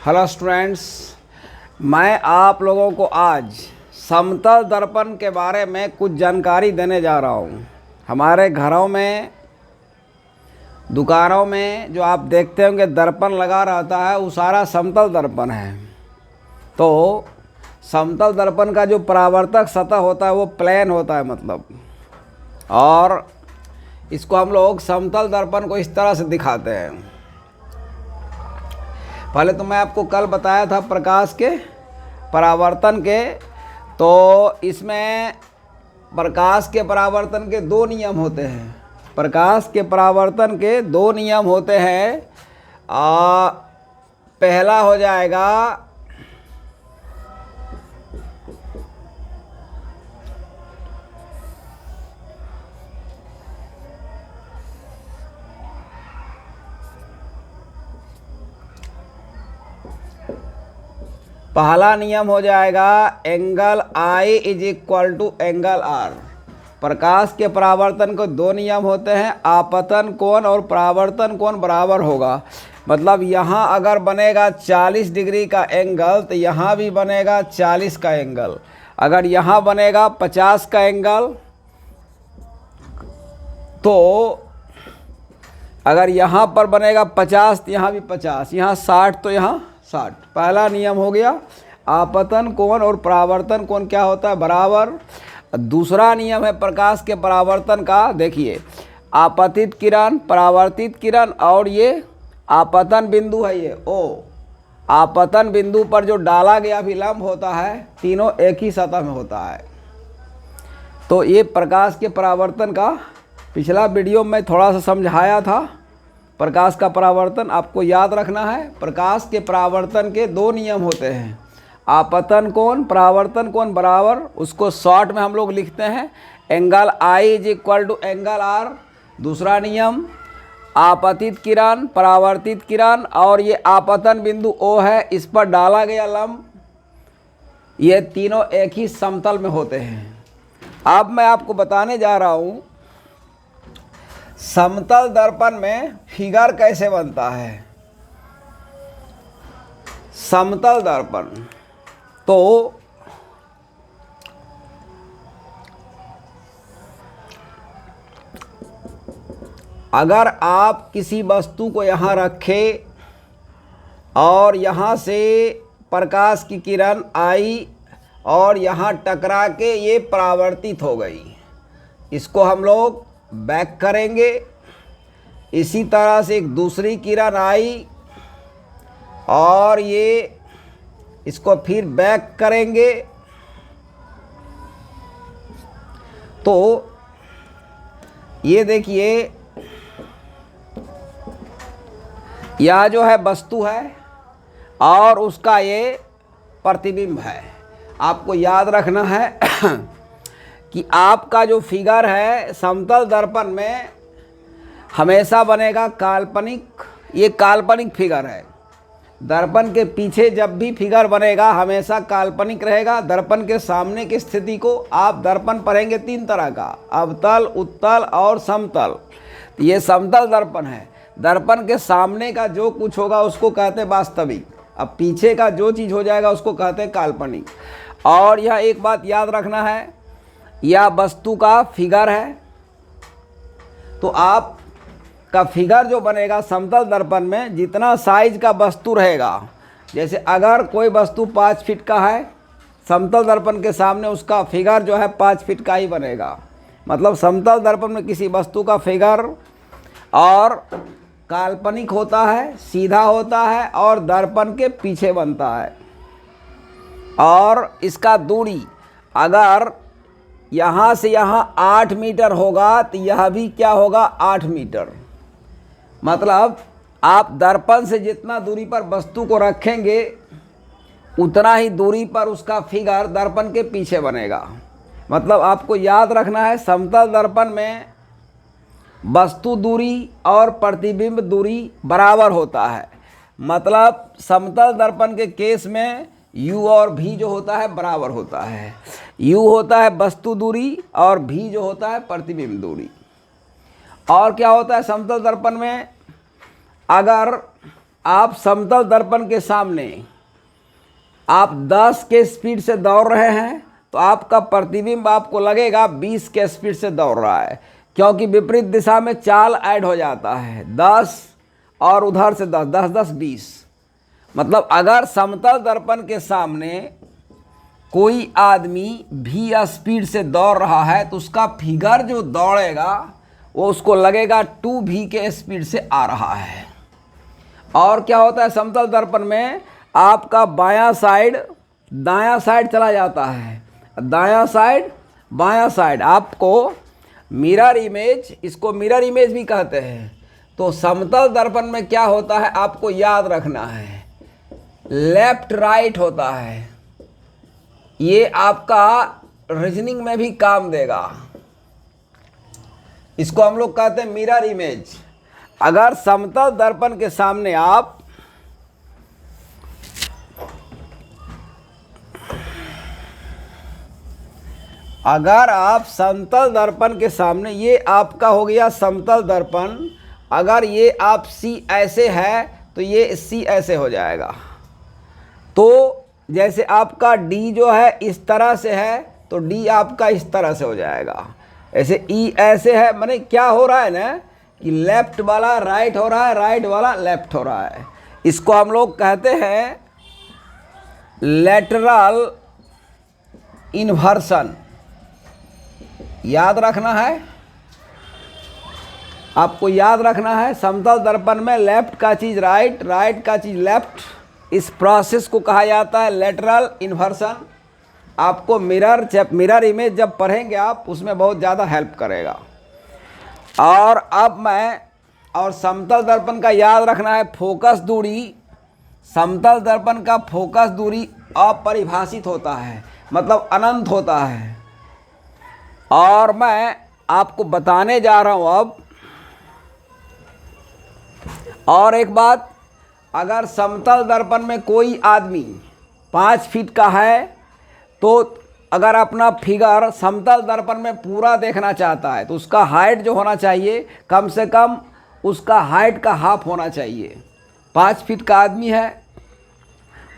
Hello students, मैं आप लोगों को आज समतल दर्पण के बारे में कुछ जानकारी देने जा रहा हूँ। हमारे घरों में, दुकानों में जो आप देखते होंगे दर्पण लगा रहता है, वो सारा समतल दर्पण है। तो समतल दर्पण का जो परावर्तक सतह होता है वो प्लेन होता है मतलब, और इसको हम लोग समतल दर्पण को इस तरह से दिखाते हैं। पहले तो मैं आपको कल बताया था प्रकाश के परावर्तन के, तो इसमें प्रकाश के परावर्तन के दो नियम होते हैं। प्रकाश के परावर्तन के दो नियम होते हैं। पहला हो जाएगा पहला नियम हो जाएगा angle I is equal to angle R। प्रकाश के परावर्तन को दो नियम होते हैं, आपतन कोण और परावर्तन कोण बराबर होगा। मतलब यहाँ अगर बनेगा 40 डिग्री का एंगल तो यहाँ भी बनेगा 40 का एंगल। अगर यहाँ बनेगा 50 का एंगल, तो अगर यहाँ पर बनेगा 50 तो यहाँ भी 50, यहाँ 60 तो यहाँ 60। पहला नियम हो गया। आपतन कोण और परावर्तन कोण क्या होता है? बराबर। दूसरा नियम है प्रकाश के परावर्तन का, देखिए आपतित किरण, परावर्तित किरण और ये आपतन बिंदु है, ये O। आपतन बिंदु पर जो डाला गया विलंब होता है, तीनों एक ही सतह में होता है। तो ये प्रकाश के परावर्तन का पिछला वीडियो में थोड़ा सा समझाया था। प्रकाश का परावर्तन आपको याद रखना है। प्रकाश के परावर्तन के दो नियम होते हैं, आपतन कोण, परावर्तन कोण बराबर। उसको शॉर्ट में हम लोग लिखते हैं angle I is equal to angle R। दूसरा नियम आपतित किरण, परावर्तित किरण और ये आपतन बिंदु O है, इस पर डाला गया लंब, ये तीनों एक ही समतल में होते हैं। अब मैं आपको बताने जा रहा हूँ समतल दर्पण में फिगर कैसे बनता है। समतल दर्पण, तो अगर आप किसी वस्तु को यहाँ रखें और यहाँ से प्रकाश की किरण आई और यहाँ टकरा के ये परावर्तित हो गई, इसको हम लोग बैक करेंगे। इसी तरह से एक दूसरी किरण आई और ये इसको फिर बैक करेंगे, तो ये देखिए यह जो है वस्तु है और उसका ये प्रतिबिंब है। आपको याद रखना है कि आपका जो फिगर है समतल दर्पण में हमेशा बनेगा काल्पनिक। ये काल्पनिक फिगर है। दर्पण के पीछे जब भी फिगर बनेगा हमेशा काल्पनिक रहेगा। दर्पण के सामने की स्थिति को आप दर्पण पढ़ेंगे तीन तरह का, अवतल, उत्तल और समतल। ये समतल दर्पण है। दर्पण के सामने का जो कुछ होगा उसको कहते हैं वास्तविक, अब पीछे का जो चीज़ हो जाएगा उसको कहते हैं काल्पनिक। और यह एक बात याद रखना है, यह वस्तु का फिगर है, तो आप का फिगर जो बनेगा समतल दर्पण में, जितना साइज का वस्तु रहेगा, जैसे अगर कोई वस्तु 5 फीट का है, समतल दर्पण के सामने उसका फिगर जो है 5 फीट का ही बनेगा। मतलब समतल दर्पण में किसी वस्तु का फिगर और काल्पनिक होता है, सीधा होता है और दर्पण के पीछे बनता है। और इसका दूरी अगर यहाँ से यहाँ 8 मीटर होगा तो यह भी क्या होगा? 8 मीटर। मतलब आप दर्पण से जितना दूरी पर वस्तु को रखेंगे उतना ही दूरी पर उसका फिगर दर्पण के पीछे बनेगा। मतलब आपको याद रखना है समतल दर्पण में वस्तु दूरी और प्रतिबिंब दूरी बराबर होता है। मतलब समतल दर्पण के केस में U और V जो होता है बराबर होता है। U होता है वस्तु दूरी और V जो होता है प्रतिबिंब दूरी। और क्या होता है समतल दर्पण में, अगर आप समतल दर्पण के सामने आप 10 के स्पीड से दौड़ रहे हैं तो आपका प्रतिबिंब आपको लगेगा 20 के स्पीड से दौड़ रहा है, क्योंकि विपरीत दिशा में चाल ऐड हो जाता है। 10 और उधर से 10, 10, 10, 20। मतलब अगर समतल दर्पण के सामने कोई आदमी भी स्पीड से दौड़ रहा है तो उसका फिगर जो दौड़ेगा वो उसको लगेगा 2v के स्पीड से आ रहा है। और क्या होता है समतल दर्पण में, आपका बायां साइड दायां साइड चला जाता है, दायां साइड बायां साइड। आपको मिरर इमेज, इसको मिरर इमेज भी कहते हैं। तो समतल दर्पण में क्या होता है आपको याद रखना है, लेफ्ट राइट होता है। ये आपका रीजनिंग में भी काम देगा। इसको हम लोग कहते हैं मिरर इमेज। अगर समतल दर्पण के सामने आप समतल दर्पण के सामने, ये आपका हो गया समतल दर्पण। अगर ये आप सी ऐसे है तो ये सी ऐसे हो जाएगा। तो जैसे आपका डी जो है इस तरह से है तो डी आपका इस तरह से हो जाएगा। ऐसे ई ऐसे है, माने क्या हो रहा है ना कि लेफ्ट वाला राइट हो रहा है, राइट वाला लेफ्ट हो रहा है। इसको हम लोग कहते हैं लेटरल इन्वर्सन। याद रखना है, आपको याद रखना है। समतल दर्पण में लेफ्ट का चीज़ राइट, राइट का चीज़ लेफ्ट, इस प्रोसेस को कहा जाता है लेटरल इन्वर्सन। आपको मिरर इमेज जब पढ़ेंगे आप, उसमें बहुत ज़्यादा हेल्प करेगा। और अब और समतल दर्पण का याद रखना है फोकस दूरी। समतल दर्पण का फोकस दूरी अपरिभाषित होता है, मतलब अनंत होता है। और मैं आपको बताने जा रहा हूँ अब और एक बात, अगर समतल दर्पण में कोई आदमी 5 फीट का है तो अगर अपना फिगर समतल दर्पण में पूरा देखना चाहता है तो उसका हाइट जो होना चाहिए कम से कम उसका हाइट का हाफ होना चाहिए। 5 फीट का आदमी है,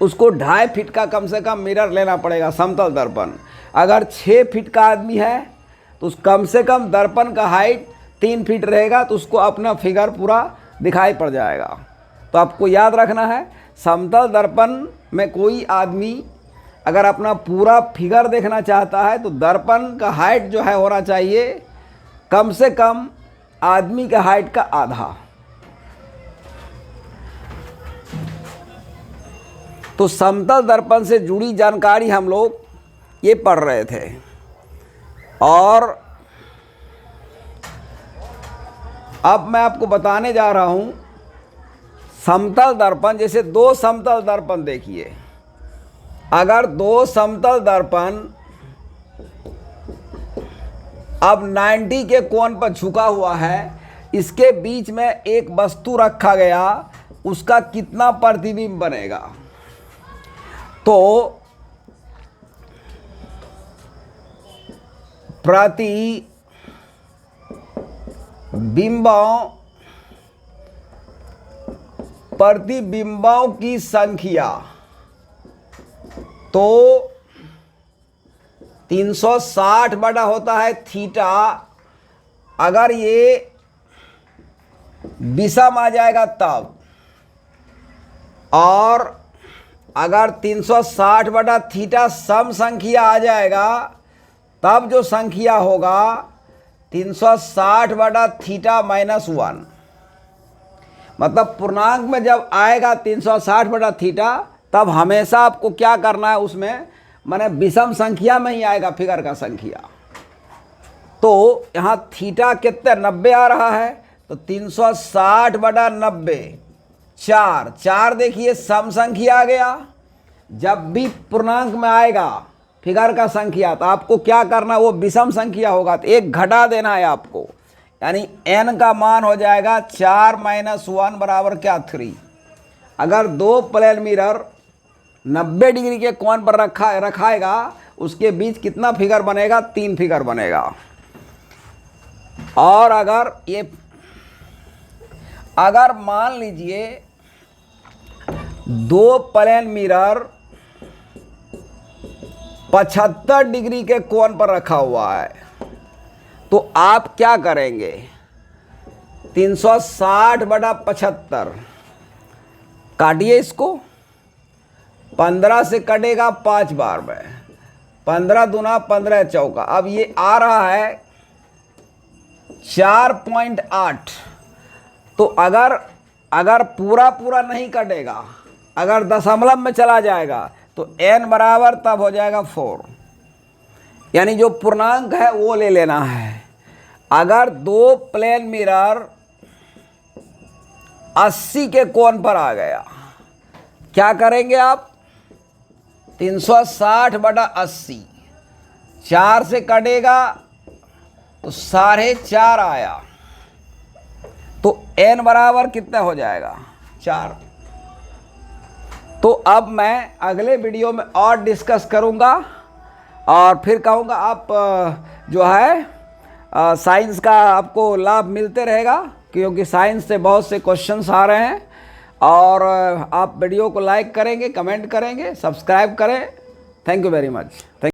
उसको 2.5 फीट का कम से कम मिरर लेना पड़ेगा समतल दर्पण। अगर 6 फीट का आदमी है तो उस कम से कम दर्पण का हाइट 3 फीट रहेगा, तो उसको अपना फिगर पूरा दिखाई पड़ जाएगा। तो आपको याद रखना है, समतल दर्पण में कोई आदमी अगर अपना पूरा फिगर देखना चाहता है तो दर्पण का हाइट जो है होना चाहिए कम से कम आदमी के हाइट का आधा। तो समतल दर्पण से जुड़ी जानकारी हम लोग ये पढ़ रहे थे। और अब मैं आपको बताने जा रहा हूँ समतल दर्पण। जैसे 2 समतल दर्पण देखिए, अगर 2 समतल दर्पण अब 90 के कोण पर झुका हुआ है, इसके बीच में एक वस्तु रखा गया, उसका कितना प्रतिबिंब बनेगा? तो प्रतिबिंबों की संख्या तो 360 बटा होता है थीटा। अगर ये विषम आ जाएगा तब, और अगर 360 बटा थीटा सम संख्या आ जाएगा तब जो संख्या होगा 360 बटा थीटा -1। मतलब पूर्णांक में जब आएगा 360 बटा थीटा तब हमेशा आपको क्या करना है, उसमें माने विषम संख्या में ही आएगा फिगर का संख्या। तो यहाँ थीटा कितने 90 आ रहा है, तो 360 बटा 90 4 देखिए सम संख्या आ गया। जब भी पूर्णांक में आएगा फिगर का संख्या तो आपको क्या करना है, वो विषम संख्या होगा तो 1 घटा देना है आपको, यानी n का मान हो जाएगा 4 - 1 बराबर क्या 3। अगर 2 प्लेन मिरर 90 डिग्री के कोण पर रखाएगा, उसके बीच कितना फिगर बनेगा? 3 फिगर बनेगा। और अगर मान लीजिए दो प्लेन मिरर 75 डिग्री के कोण पर रखा हुआ है, तो आप क्या करेंगे? 360/75 काटिए इसको। 15 से कटेगा 5 बार में, 15 दूना 15 चौका। अब ये आ रहा है 4.8। तो अगर पूरा नहीं कटेगा, अगर दशमलव में चला जाएगा तो n बराबर तब हो जाएगा 4, यानी जो पूर्णांक है वो ले लेना है। अगर दो प्लेन मिरर 80 के कोण पर आ गया, क्या करेंगे आप? 360/80, 4 से कटेगा तो 4.5 आया, तो n बराबर कितना हो जाएगा? 4। तो अब मैं अगले वीडियो में और डिस्कस करूंगा और फिर कहूँगा आप जो है साइंस का आपको लाभ मिलते रहेगा, क्योंकि साइंस से बहुत से क्वेश्चंस आ रहे हैं। और आप वीडियो को लाइक करेंगे, कमेंट करेंगे, सब्सक्राइब करें। Thank you very much.